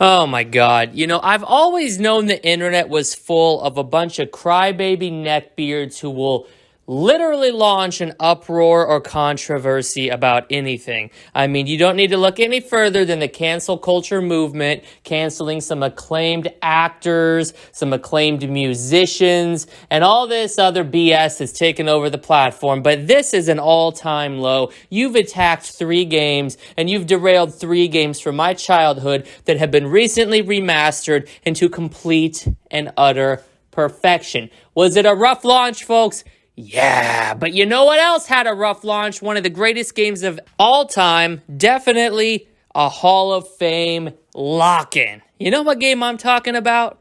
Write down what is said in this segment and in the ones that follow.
Oh my God. You know, I've always known the internet was full of a bunch of crybaby neckbeards who will literally launch an uproar or controversy about anything. I mean, you don't need to look any further than the cancel culture movement, canceling some acclaimed actors, some acclaimed musicians, and all this other BS that's taken over the platform. But this is an all-time low. You've attacked 3 games, and you've derailed 3 games from my childhood that have been recently remastered into complete and utter perfection. Was it a rough launch, folks? Yeah, but you know what else had a rough launch? One of the greatest games of all time, definitely a Hall of Fame lock-in. You know what game I'm talking about?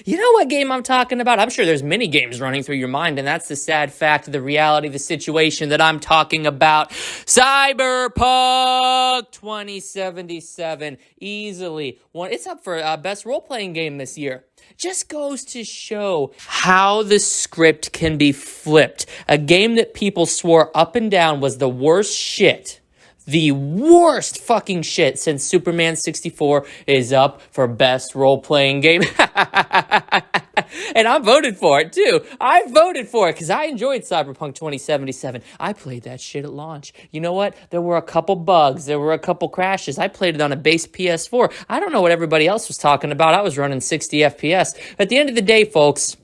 I'm sure there's many games running through your mind, and that's the sad fact, the reality, the situation that I'm talking about. Cyberpunk 2077, easily. It's up for best role-playing game this year. Just goes to show how the script can be flipped. A game that people swore up and down was the worst shit. The worst fucking shit since Superman 64 is up for best role-playing game. And I voted for it, too. I voted for it because I enjoyed Cyberpunk 2077. I played that shit at launch. You know what? There were a couple bugs. There were a couple crashes. I played it on a base PS4. I don't know what everybody else was talking about. I was running 60 FPS. At the end of the day, folks,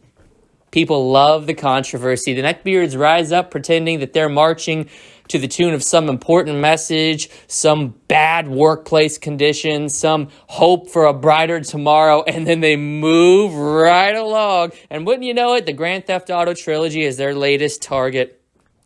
people love the controversy. The neckbeards rise up pretending that they're marching to the tune of some important message, some bad workplace conditions, some hope for a brighter tomorrow, and then they move right along. And wouldn't you know it, the Grand Theft Auto Trilogy is their latest target.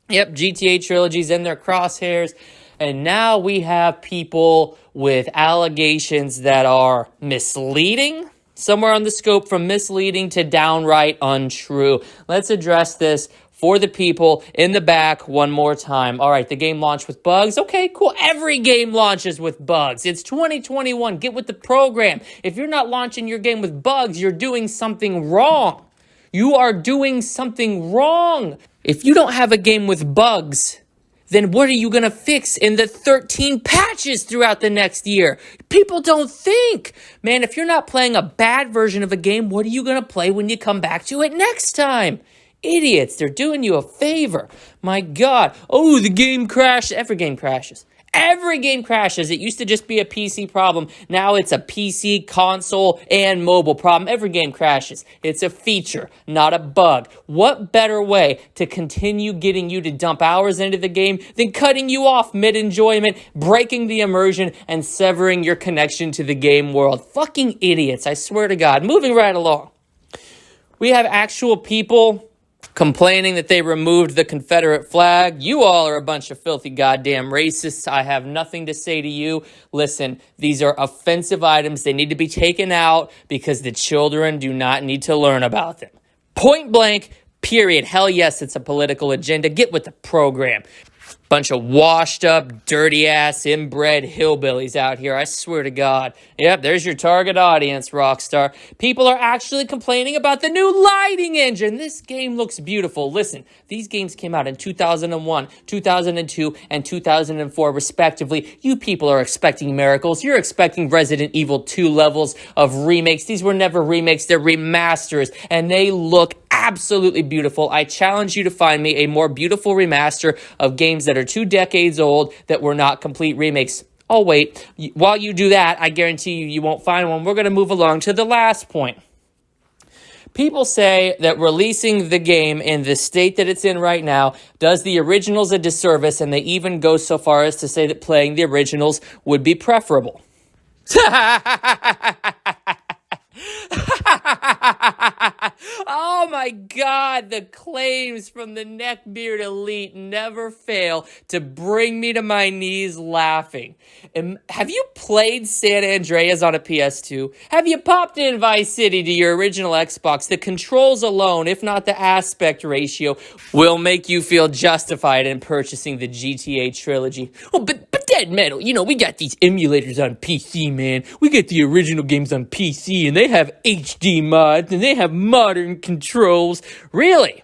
Yep, GTA Trilogy's in their crosshairs. And now we have people with allegations that are misleading, somewhere on the scope from misleading to downright untrue. Let's address this for the people in the back one more time. All right, the game launched with bugs. Okay, cool. Every game launches with bugs. It's 2021. Get with the program. If you're not launching your game with bugs, you're doing something wrong. You are doing something wrong. If you don't have a game with bugs, then what are you going to fix in the 13 patches throughout the next year? People don't think. Man, if you're not playing a bad version of a game, what are you going to play when you come back to it next time? Idiots, they're doing you a favor. My God. Oh, the game crashed. Every game crashes. Every game crashes. It used to just be a PC problem. Now it's a PC, console, and mobile problem. Every game crashes. It's a feature, not a bug. What better way to continue getting you to dump hours into the game than cutting you off mid-enjoyment, breaking the immersion, and severing your connection to the game world? Fucking idiots, I swear to God. Moving right along. We have actual people complaining that they removed the Confederate flag. You all are a bunch of filthy goddamn racists. I have nothing to say to you. Listen, these are offensive items. They need to be taken out because the children do not need to learn about them. Point blank, period. Hell yes, it's a political agenda. Get with the program. Bunch of washed up, dirty ass, inbred hillbillies out here. I swear to God. Yep, there's your target audience, Rockstar. People are actually complaining about the new lighting engine. This game looks beautiful. Listen, these games came out in 2001, 2002, and 2004, respectively. You people are expecting miracles. You're expecting Resident Evil 2 levels of remakes. These were never remakes. They're remasters, and they look absolutely beautiful. I challenge you to find me a more beautiful remaster of games that are 2 decades old that were not complete remakes. I'll wait. While you do that, I guarantee you won't find one. We're going to move along to the last point. People say that releasing the game in the state that it's in right now does the originals a disservice, and they even go so far as to say that playing the originals would be preferable. Oh my God, the claims from the neckbeard elite never fail to bring me to my knees laughing. Have you played San Andreas on a PS2? Have you popped in Vice City to your original Xbox? The controls alone, if not the aspect ratio, will make you feel justified in purchasing the GTA Trilogy. Oh, but Dead Metal, we got these emulators on PC, man. We get the original games on PC, and they have HD mods, and they have modern controls. Really?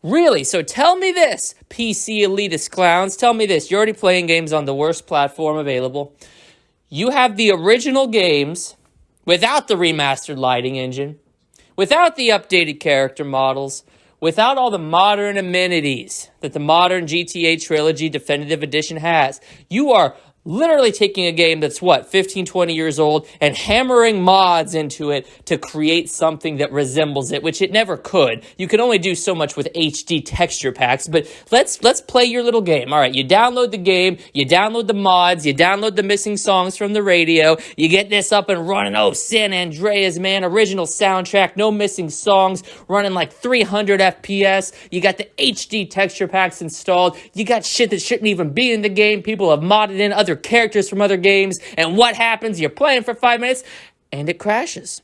Really? So tell me this, PC elitist clowns. Tell me this. You're already playing games on the worst platform available. You have the original games without the remastered lighting engine, without the updated character models, without all the modern amenities that the modern GTA Trilogy Definitive Edition has. You are literally taking a game that's, 15, 20 years old and hammering mods into it to create something that resembles it, which it never could. You can only do so much with HD texture packs, but let's play your little game. All right, you download the game, you download the mods, you download the missing songs from the radio, you get this up and running. Oh, San Andreas, man, original soundtrack, no missing songs, running like 300 FPS. You got the HD texture packs installed. You got shit that shouldn't even be in the game. People have modded in other characters from other games, and what happens? You're playing for 5 minutes and it crashes.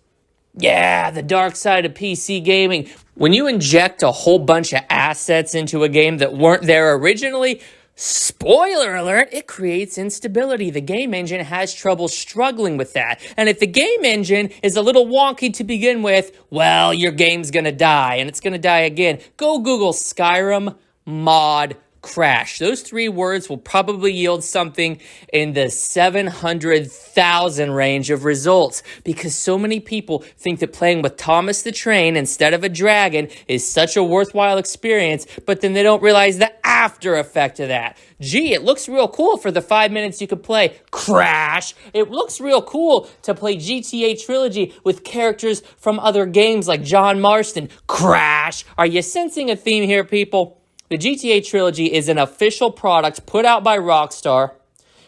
Yeah, the dark side of PC gaming. When you inject a whole bunch of assets into a game that weren't there originally, spoiler alert, it creates instability. The game engine has trouble struggling with that. And if the game engine is a little wonky to begin with, well, your game's gonna die, and it's gonna die again. Go Google Skyrim mod crash. Those 3 words will probably yield something in the 700,000 range of results, because so many people think that playing with Thomas the Train instead of a dragon is such a worthwhile experience, but then they don't realize the after effect of that. Gee, it looks real cool for the 5 minutes you could play. Crash! It looks real cool to play GTA Trilogy with characters from other games like John Marston. Crash! Are you sensing a theme here, people? The GTA Trilogy is an official product put out by Rockstar.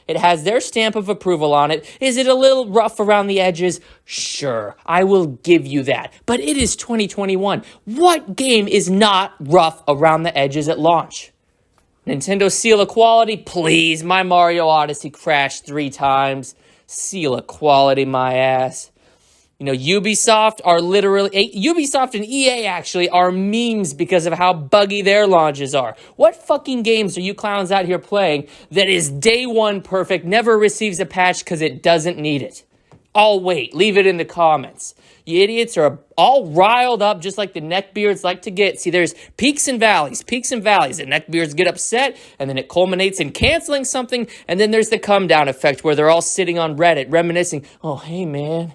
It has their stamp of approval on it. Is it a little rough around the edges? Sure, I will give you that. But it is 2021. What game is not rough around the edges at launch? Nintendo seal of quality? Please, my Mario Odyssey crashed 3 times. Seal of quality, my ass. You know, Ubisoft and EA actually are memes because of how buggy their launches are. What fucking games are you clowns out here playing that is day one perfect, never receives a patch because it doesn't need it? I'll wait. Leave it in the comments. You idiots are all riled up just like the neckbeards like to get. See, there's peaks and valleys. The neckbeards get upset, and then it culminates in canceling something, and then there's the come-down effect where they're all sitting on Reddit reminiscing. Oh, hey, man,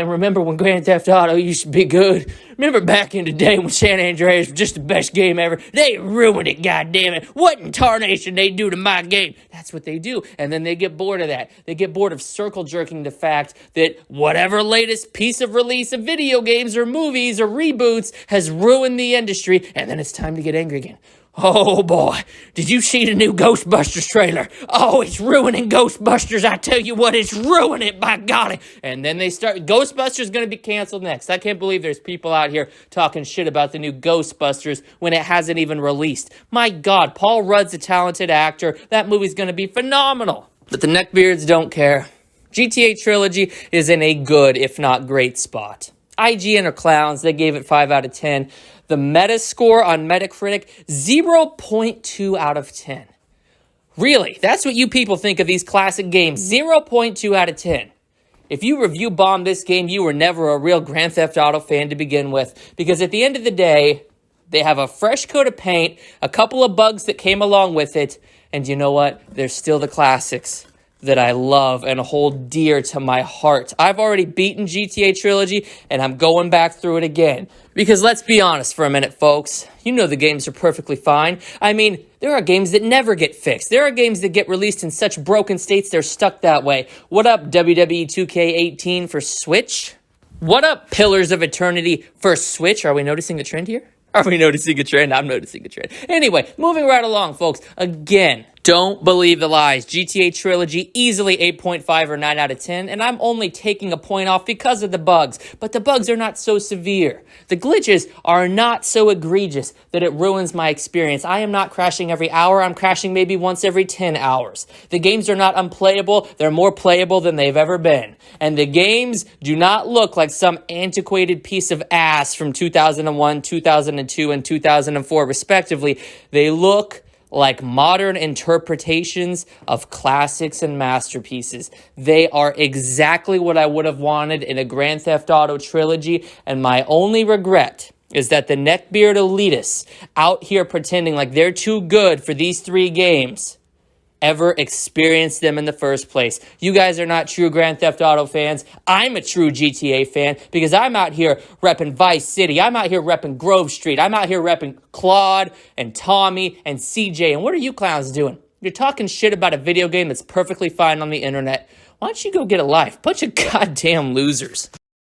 remember when Grand Theft Auto used to be good? Remember back in the day when San Andreas was just the best game ever? They ruined it, goddammit. What in tarnation they do to my game? That's what they do, and then they get bored of that. They get bored of circle-jerking the fact that whatever latest piece of release of video games or movies or reboots has ruined the industry, and then it's time to get angry again. Oh boy, did you see the new Ghostbusters trailer? Oh, it's ruining Ghostbusters. I tell you what, it's ruining it, by golly. And then they start, Ghostbusters going to be canceled next. I can't believe there's people out here talking shit about the new Ghostbusters when it hasn't even released. My God, Paul Rudd's a talented actor. That movie's going to be phenomenal. But the neckbeards don't care. GTA Trilogy is in a good, if not great, spot. IGN are clowns. They gave it 5 out of 10. The Metascore on Metacritic, 0.2 out of 10. Really? That's what you people think of these classic games. 0.2 out of 10. If you review bomb this game, you were never a real Grand Theft Auto fan to begin with. Because at the end of the day, they have a fresh coat of paint, a couple of bugs that came along with it, and you know what? They're still the classics that I love and hold dear to my heart. I've already beaten GTA Trilogy, and I'm going back through it again. Because let's be honest for a minute, folks. You know the games are perfectly fine. I mean, there are games that never get fixed. There are games that get released in such broken states they're stuck that way. What up, WWE 2K18 for Switch? What up, Pillars of Eternity for Switch? Are we noticing a trend here? Are we noticing a trend? I'm noticing a trend. Anyway, moving right along, folks. Again, don't believe the lies. GTA Trilogy, easily 8.5 or 9 out of 10, and I'm only taking a point off because of the bugs. But the bugs are not so severe. The glitches are not so egregious that it ruins my experience. I am not crashing every hour. I'm crashing maybe once every 10 hours. The games are not unplayable. They're more playable than they've ever been. And the games do not look like some antiquated piece of ass from 2001, 2002, and 2004, respectively. They look like modern interpretations of classics and masterpieces. They are exactly what I would have wanted in a Grand Theft Auto trilogy, and my only regret is that the neckbeard elitists out here pretending like they're too good for these 3 games ever experienced them in the first place. You guys are not true Grand Theft Auto fans. I'm a true GTA fan because I'm out here repping Vice City. I'm out here repping Grove Street. I'm out here repping Claude and Tommy and CJ. And what are you clowns doing? You're talking shit about a video game that's perfectly fine on the internet. Why don't you go get a life? Bunch of goddamn losers.